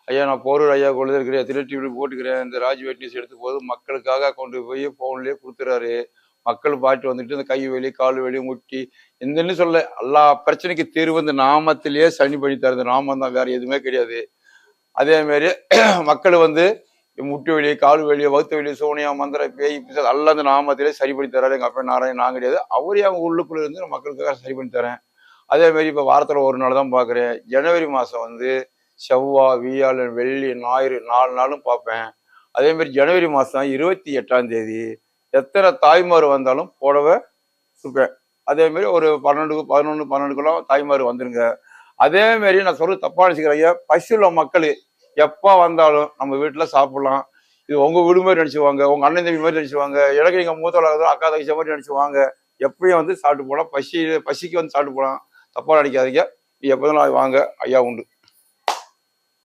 ஐயா நான் போரூர் ஐயா கொண்டு இருக்கிறேன், திருட்டி போட்டுக்கிறேன், இந்த ராஜ் வெட்னிஸ் எடுத்து போது மக்களுக்காக கொண்டு போய் ஃபோன்லேயே கொடுத்துறாரு. மக்கள் பாட்டு வந்துட்டு இந்த கை வலி கால் வலி முட்டி எந்தன்னு சொல்ல எல்லா பிரச்சனைக்கு தீர்வு இந்த நாமத்திலேயே சனி பண்ணி தருது. நாமம் தான், வேற எதுவுமே கிடையாது. அதே மாதிரி மக்கள் வந்து முட்டு வலி கால் வலி வகுத்து வலி சோனியா மந்திர பேய் எல்லாம் அந்த நாமத்திலே சரி பண்ணி தர்றாரு. எங்க அப்பா நாராயணன் நான் கிடையாது, அவரே அவங்க உள்ளுக்குள்ள இருந்து மக்களுக்காக சரி பண்ணி தரேன். அதே மாதிரி இப்ப வாரத்துல ஒரு நாள் தான் பாக்குறேன். ஜனவரி மாசம் வந்து செவ்வாய் வியாழன் வெள்ளி ஞாயிறு 4 நாளும் பார்ப்பேன். அதே மாதிரி ஜனவரி மாசம் 28ஆம் தேதி எத்தனை தாய்மார் வந்தாலும் போடவே இருப்பேன். அதே மாதிரி ஒரு 12 தாய்மார் வந்துருங்க. அதே மாதிரி நான் சொல்றது தப்பா நினைச்சுக்கிறேன் ஐயா, பசியுள்ள மக்கள் எப்ப வந்தாலும் நம்ம வீட்டுல சாப்பிடலாம். இது உங்க வீடு மாதிரி நினைச்சுவாங்க, உங்க அண்ணன் தம்பி மாதிரி நினைச்சுவாங்க, எனக்கு நீங்க மூத்தவளாக அக்கா தங்கச்சி மாதிரி நினைச்சுவாங்க. எப்பயும் வந்து சாப்பிட்டு போலாம், பசிக்கு வந்து சாப்பிட்டு போலாம். தப்பா நினைக்காதீங்க. எப்போதும் வாங்க ஐயா உண்டு.